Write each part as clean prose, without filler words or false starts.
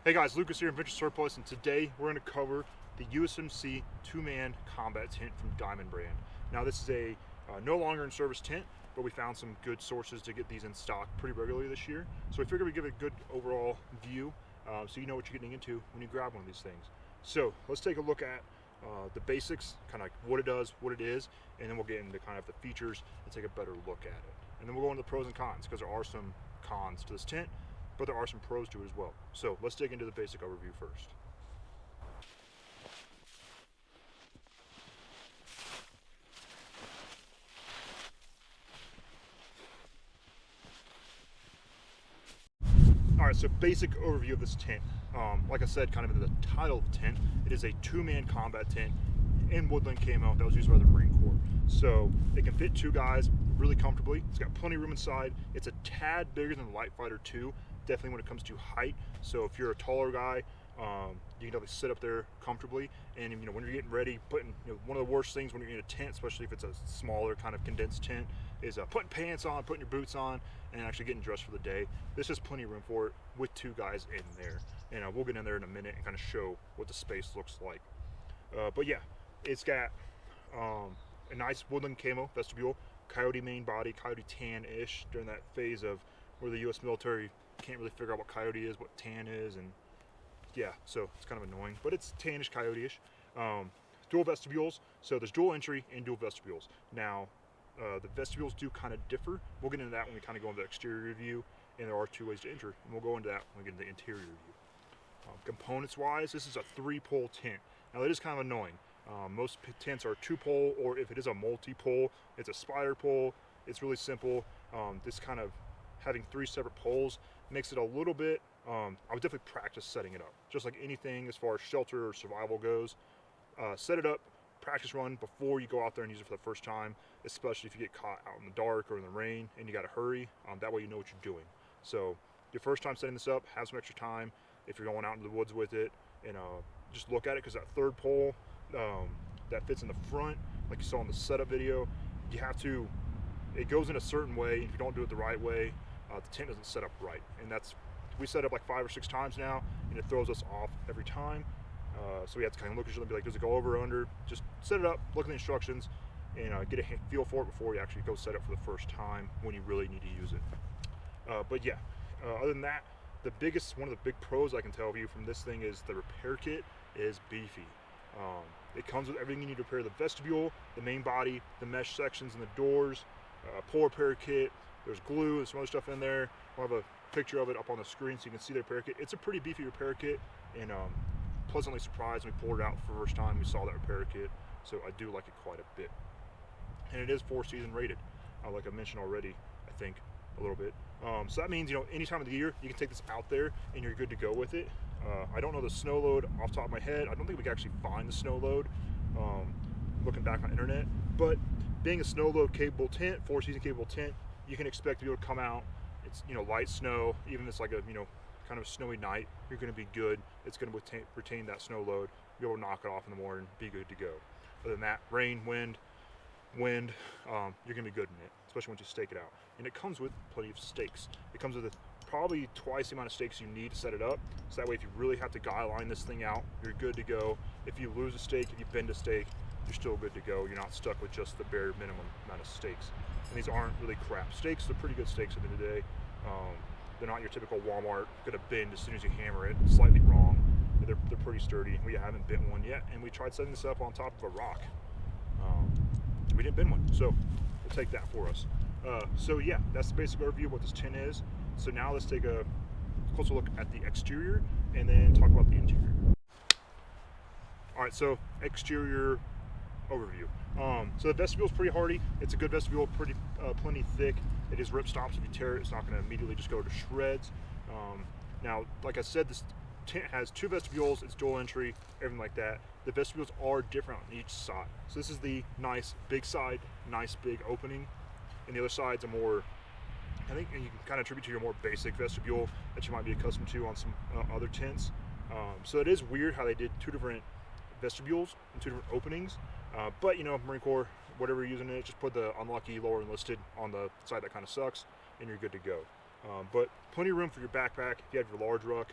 Hey guys, Lucas here in Venture Surplus, and today we're going to cover the USMC two-man combat tent from Diamond brand. Now this is a no longer in service tent, but we found some good sources to get these in stock pretty regularly this year. So we figured we'd give it a good overall view so you know what you're getting into when you grab one of these things. So let's take a look at the basics, kind of like what it does, what it is, and then we'll get into kind of the features and take a better look at it. And then we'll go into the pros and cons, because there are some cons to this tent, but there are some pros to it as well. So let's dig into the basic overview first. All right, so basic overview of this tent. Like I said, kind of in the title of the tent, it is a two-man combat tent in woodland camo that was used by the Marine Corps. So it can fit two guys really comfortably. It's got plenty of room inside. It's a tad bigger than the Light Fighter 2, definitely when it comes to height. So if you're a taller guy, you can definitely sit up there comfortably. And when you're getting ready, one of the worst things when you're in a tent, especially if it's a smaller kind of condensed tent, is putting pants on, putting your boots on, and actually getting dressed for the day. There's just plenty of room for it with two guys in there. And we'll get in there in a minute and kind of show what the space looks like. But yeah, it's got a nice woodland camo vestibule, coyote main body, coyote tan-ish during that phase of where the U.S. military can't really figure out what coyote is, what tan is, and yeah, so it's kind of annoying, but it's tannish, coyote-ish. Dual vestibules, so there's dual entry and dual vestibules. Now, the vestibules do kind of differ. We'll get into that when we kind of go into the exterior view, and there are two ways to enter, and we'll go into that when we get into the interior view. Components-wise, this is a three-pole tent. Now, that is kind of annoying. Most tents are two-pole, or if it is a multi-pole, it's a spider pole. It's really simple. This kind of having three separate poles makes it a little bit, I would definitely practice setting it up. Just like anything as far as shelter or survival goes, set it up, practice run before you go out there and use it for the first time, especially if you get caught out in the dark or in the rain and you gotta hurry. That way you know what you're doing. So your first time setting this up, have some extra time if you're going out into the woods with it, and just look at it, because that third pole that fits in the front, like you saw in the setup video, it goes in a certain way, and if you don't do it the right way, the tent doesn't set up right. And we set up like 5 or 6 times now, and it throws us off every time. So we have to kind of look at it and be like, does it go over or under? Just set it up, look at the instructions, and get a feel for it before you actually go set it for the first time when you really need to use it. But yeah, other than that, one of the big pros I can tell you from this thing is the repair kit is beefy. It comes with everything you need to repair the vestibule, the main body, the mesh sections and the doors, pull repair kit. There's glue and some other stuff in there. I'll have a picture of it up on the screen so you can see the repair kit. It's a pretty beefy repair kit, and pleasantly surprised when we pulled it out for the first time. We saw that repair kit, so I do like it quite a bit. And it is 4-season rated, like I mentioned already, I think a little bit. So that means any time of the year you can take this out there and you're good to go with it. I don't know the snow load off the top of my head. I don't think we can actually find the snow load looking back on the internet, but being a snow load capable tent, 4-season capable tent, you can expect to be able to come out. It's light snow, even if it's like a kind of a snowy night, you're going to be good. It's going to retain that snow load, be able to knock it off in the morning, be good to go. Other than that, rain, wind, you're going to be good in it, especially once you stake it out. And it comes with plenty of stakes. It comes with probably twice the amount of stakes you need to set it up, so that way if you really have to guy line this thing out, you're good to go. If you lose a stake, if you bend a stake, you're still good to go. You're not stuck with just the bare minimum amount of stakes. And these aren't really crap stakes. They're pretty good stakes at the end of the day. They're not your typical Walmart gonna bend as soon as you hammer it slightly wrong. They're pretty sturdy. We haven't bent one yet, and we tried setting this up on top of a rock. We didn't bend one, so we'll take that for us. So yeah, that's the basic overview of what this tent is. So now let's take a closer look at the exterior and then talk about the interior. All right, so exterior overview. So the vestibule is pretty hardy. It's a good vestibule, plenty thick. It is rip stops. If you tear it, it's not going to immediately just go to shreds. Now, like I said, this tent has 2 vestibules. It's dual entry, everything like that. The vestibules are different on each side. So this is the nice big side, nice big opening, and the other side's a more, I think you can kind of attribute to your more basic vestibule that you might be accustomed to on some other tents. So it is weird how they did 2 different vestibules and 2 different openings. But Marine Corps, whatever you're using it, just put the unlucky lower enlisted on the side that kind of sucks, and you're good to go. But plenty of room for your backpack if you have your large ruck.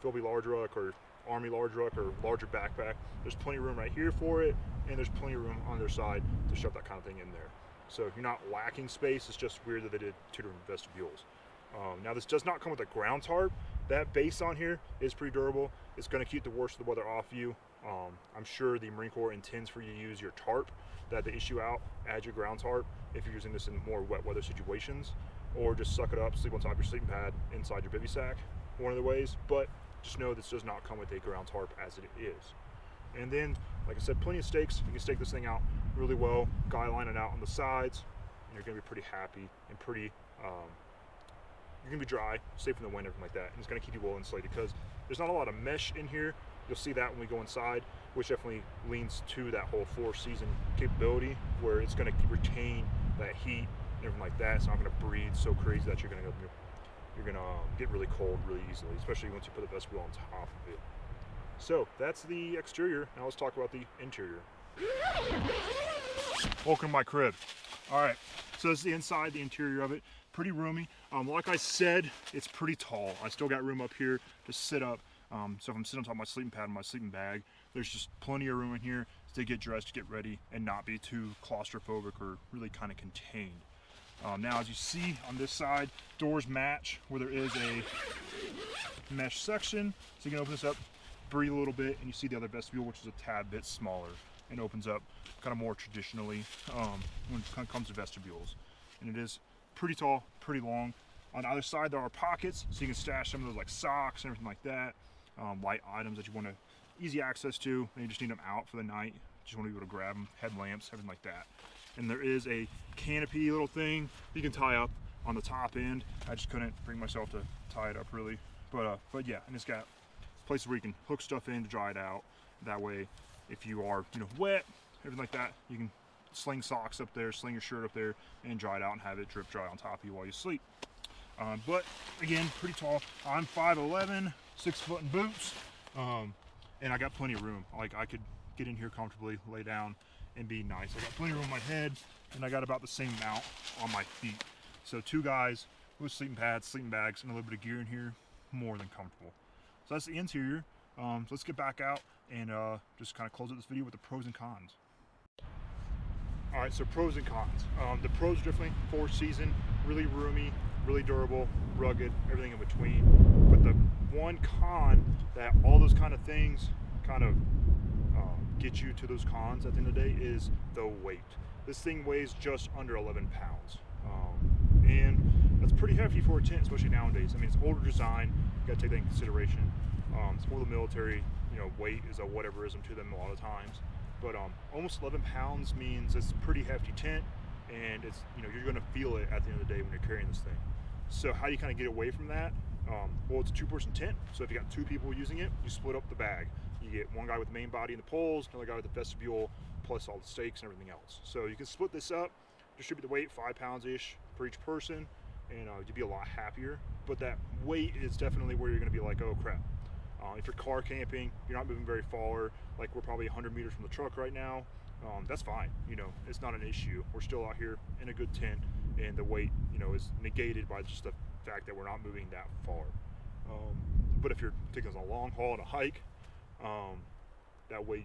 Philby large ruck or Army large ruck or larger backpack. There's plenty of room right here for it, and there's plenty of room on their side to shove that kind of thing in there. So you're not lacking space. It's just weird that they did 2 different vestibules. Now this does not come with a ground tarp. That base on here is pretty durable. It's going to keep the worst of the weather off you. I'm sure the Marine Corps intends for you to use your tarp that they issue out as your ground tarp if you're using this in more wet weather situations, or just suck it up, sleep on top of your sleeping pad inside your bivy sack, one of the ways. But just know this does not come with a ground tarp as it is. And then, like I said, plenty of stakes. You can stake this thing out really well, guy line it out on the sides, and you're going to be pretty happy and pretty, you're going to be dry, safe from the wind, everything like that. And it's going to keep you well insulated because there's not a lot of mesh in here. You'll see that when we go inside, which definitely leans to that whole 4-season capability where it's going to retain that heat and everything like that. It's not going to breathe so crazy that you're going to get really cold really easily, especially once you put the vestibule on top of it. So that's the exterior. Now let's talk about the interior. Welcome to my crib. All right, so this is the inside, the interior of it. Pretty roomy. Like I said, it's pretty tall. I still got room up here to sit up. So if I'm sitting on top of my sleeping pad and my sleeping bag, there's just plenty of room in here to get dressed, get ready, and not be too claustrophobic or really kind of contained. Now, as you see on this side, doors match where there is a mesh section. So you can open this up, breathe a little bit, and you see the other vestibule, which is a tad bit smaller and opens up kind of more traditionally when it comes to vestibules. And it is pretty tall, pretty long. On the other side, there are pockets, so you can stash some of those like socks and everything like that, light items that you want to easy access to, and you just need them out for the night. Just want to be able to grab them, headlamps, everything like that. And there is a canopy little thing you can tie up on the top end. I just couldn't bring myself to tie it up really, but yeah, and it's got places where you can hook stuff in to dry it out. That way, if you are wet, everything like that, you can sling socks up there, sling your shirt up there, and dry it out and have it drip dry on top of you while you sleep. But again, pretty tall. I'm 5'11", 6 foot in boots, and I got plenty of room. Like I could get in here comfortably, lay down, and be nice. I got plenty of room on my head, and I got about the same amount on my feet. So 2 guys with sleeping pads, sleeping bags, and a little bit of gear in here, more than comfortable. So that's the interior. So let's get back out and just kind of close out this video with the pros and cons. All right, so pros and cons. The pros are definitely 4-season, really roomy, really durable, rugged, everything in between. But the one con that all those kind of things kind of get you to those cons at the end of the day is the weight. This thing weighs just under 11 pounds. And that's pretty hefty for a tent, especially nowadays. I mean, it's older design, you gotta take that in consideration. It's more the military, weight is a whateverism to them a lot of times. But almost 11 pounds means it's a pretty hefty tent, and it's you're going to feel it at the end of the day when you're carrying this thing. So how do you kind of get away from that? Well, it's a 2-person tent, so if you got 2 people using it, you split up the bag. You get one guy with the main body and the poles, another guy with the vestibule, plus all the stakes and everything else. So you can split this up, distribute the weight 5 pounds-ish for each person, and you'd be a lot happier. But that weight is definitely where you're going to be like, oh crap. If you're car camping, you're not moving very far, like we're probably 100 meters from the truck right now, that's fine. It's not an issue. We're still out here in a good tent, and the weight, is negated by just the fact that we're not moving that far. But if you're taking us a long haul and a hike, that weight,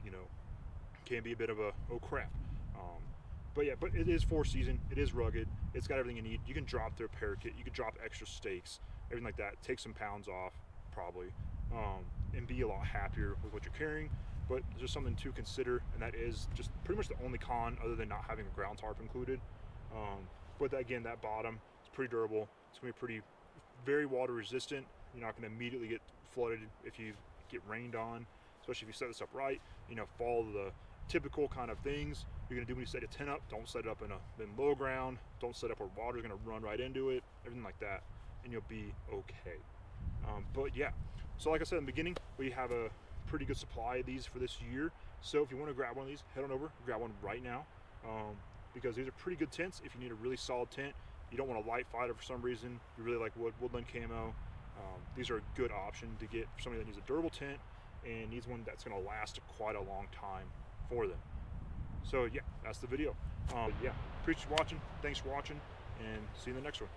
can be a bit of a, oh crap. But yeah, but it is 4-season, it is rugged, it's got everything you need. You can drop their parakeet, you can drop extra stakes, everything like that, take some pounds off, probably. And be a lot happier with what you're carrying. But there's just something to consider, and that is just pretty much the only con other than not having a ground tarp included. But again, that bottom is pretty durable. It's gonna be very water resistant. You're not gonna immediately get flooded if you get rained on, especially if you set this up right. Follow the typical kind of things you're gonna do when you set a tent up. Don't set it up in low ground. Don't set up where water's gonna run right into it, everything like that, and you'll be okay. But yeah, so like I said in the beginning, we have a pretty good supply of these for this year. So if you want to grab one of these, head on over, grab one right now, because these are pretty good tents. If you need a really solid tent, you don't want a light fighter for some reason, you really like woodland camo, these are a good option to get for somebody that needs a durable tent and needs one that's going to last quite a long time for them. So yeah, that's the video. Yeah, appreciate you watching, thanks for watching, and see you in the next one.